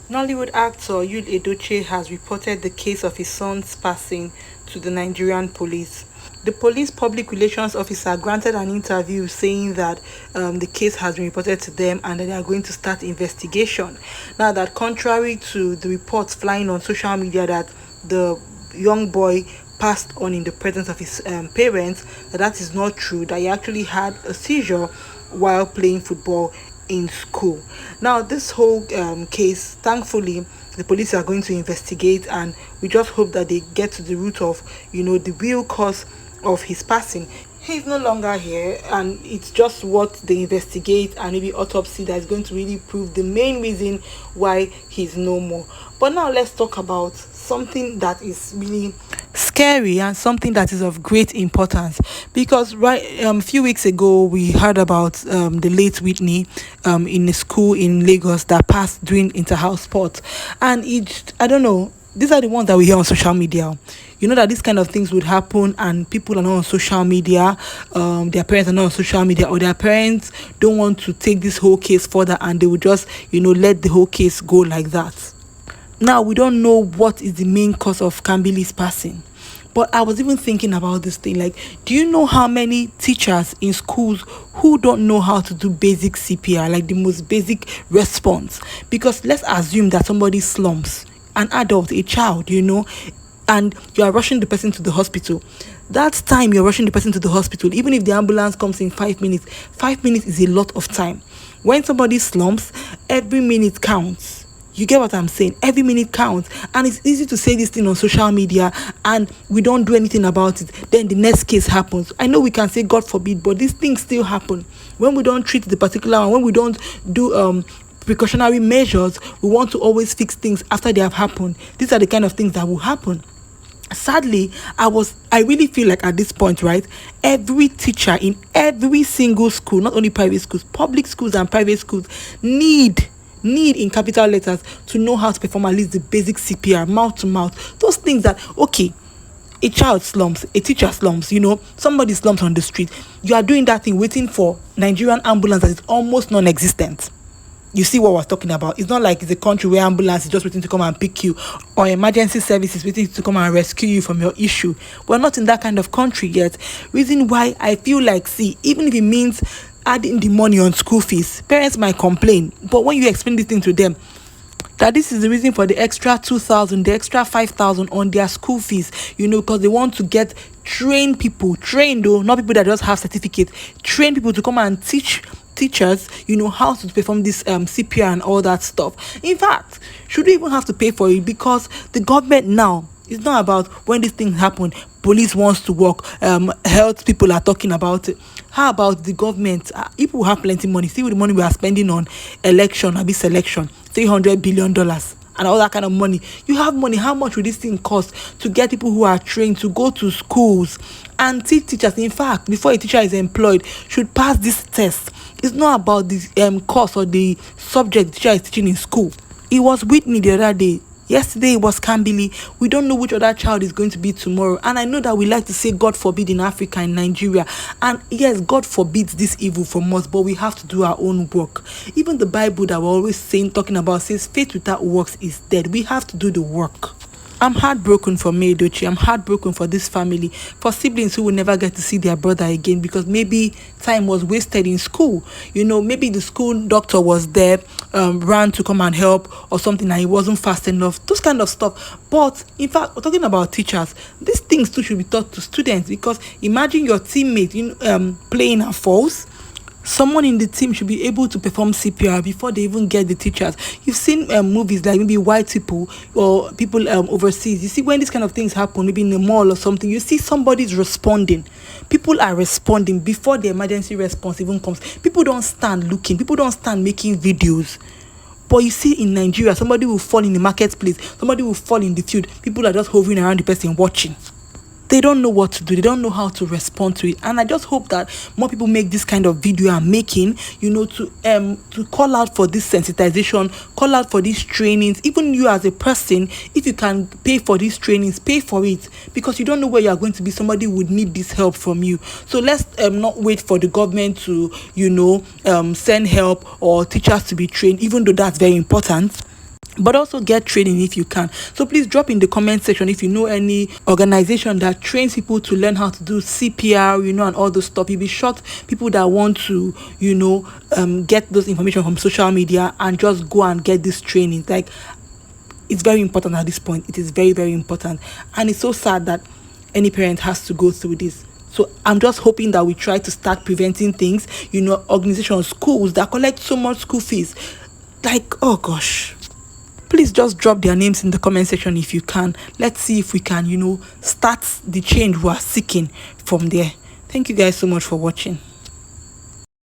Nollywood actor Edochie has reported the case of his son's passing to the Nigerian police. The police public relations officer granted an interview saying that the case has been reported to them and that they are going to start investigation. Now, that contrary to the reports flying on social media that the young boy passed on in the presence of his parents, that is not true, that he actually had a seizure while playing football in school. Now, this whole case, thankfully, the police are going to investigate, and we just hope that they get to the root of, the real cause of his passing. He's no longer here, and it's just what they investigate and maybe autopsy that is going to really prove the main reason why he's no more. But now let's talk about something that is really scary and something that is of great importance, because a few weeks ago we heard about the late Whitney in a school in Lagos that passed during inter-house sports. And I don't know, these are the ones that we hear on social media. You know that these kind of things would happen and people are not on social media, their parents are not on social media, or their parents don't want to take this whole case further and they would just let the whole case go like that. Now, we don't know what is the main cause of Kambili's passing. But I was even thinking about this thing. Like, do you know how many teachers in schools who don't know how to do basic CPR, like the most basic response? Because let's assume that somebody slumps, an adult, a child, and you are rushing the person to the hospital. That time you're rushing the person to the hospital, even if the ambulance comes in 5 minutes, 5 minutes is a lot of time. When somebody slumps, every minute counts. You get what I'm saying? Every minute counts. And it's easy to say this thing on social media and we don't do anything about it. Then the next case happens. I know we can say God forbid, but these things still happen. When we don't treat the particular one, when we don't do precautionary measures, we want to always fix things after they have happened. These are the kind of things that will happen. Sadly, I really feel like at this point, right, every teacher in every single school, not only private schools, public schools and private schools, need in capital letters to know how to perform at least the basic CPR, mouth to mouth, those things that, okay, a child slumps, a teacher slumps, somebody slumps on the street, you are doing that thing waiting for Nigerian ambulance that is almost non-existent. You see what I was talking about? It's not like it's a country where ambulance is just waiting to come and pick you, or emergency services waiting to come and rescue you from your issue. We're not in that kind of country yet. Reason why I feel like, see, even if it means adding the money on school fees, parents might complain, but when you explain this thing to them, that this is the reason for the extra 2,000, the extra 5,000 on their school fees, because they want to get trained though, not people that just have certificates, trained people to come and teach teachers, how to perform this CPR and all that stuff. In fact, should we even have to pay for it? Because the government now, it's not about when this thing happened, police wants to work, health people are talking about it. How about the government? People have plenty money. See with the money we are spending on election, selection, $300 billion and all that kind of money. You have money. How much would this thing cost to get people who are trained to go to schools and teach teachers? In fact, before a teacher is employed, should pass this test. It's not about the course or the subject the teacher is teaching in school. It was Whitney the other day. Yesterday it was Kambili. We don't know which other child is going to be tomorrow. And I know that we like to say God forbid in Africa, in Nigeria. And yes, God forbids this evil from us, but we have to do our own work. Even the Bible that we're always talking about says faith without works is dead. We have to do the work. I'm heartbroken for me, Edochie. I'm heartbroken for this family, for siblings who will never get to see their brother again because maybe time was wasted in school. Maybe the school doctor was there, ran to come and help or something, and he wasn't fast enough. Those kind of stuff. But in fact, we're talking about teachers. These things too should be taught to students, because imagine your teammate, playing and falls. Someone in the team should be able to perform CPR before they even get the teachers. You've seen movies like maybe white people or people overseas. You see when these kind of things happen, maybe in a mall or something, you see somebody's responding. People are responding before the emergency response even comes. People don't stand looking. People don't stand making videos. But you see in Nigeria, somebody will fall in the marketplace. Somebody will fall in the field. People are just hovering around the person watching. They don't know what to do. They don't know how to respond to it. And I just hope that more people make this kind of video I'm making, to call out for this sensitization, call out for these trainings. Even you as a person, if you can pay for these trainings, pay for it, because you don't know where you are going to be. Somebody would need this help from you. So let's not wait for the government to, send help or teachers to be trained, even though that's very important. but also get training if you can. So please drop in the comment section if you know any organization that trains people to learn how to do CPR, and all those stuff. You'll be shocked, people that want to, get those information from social media and just go and get this training. Like, it's very important at this point. It is very, very important. And it's so sad that any parent has to go through this. So I'm just hoping that we try to start preventing things, organizations, schools that collect so much school fees. Like, oh gosh. Please just drop their names in the comment section if you can. Let's see if we can, start the change we are seeking from there. Thank you guys so much for watching.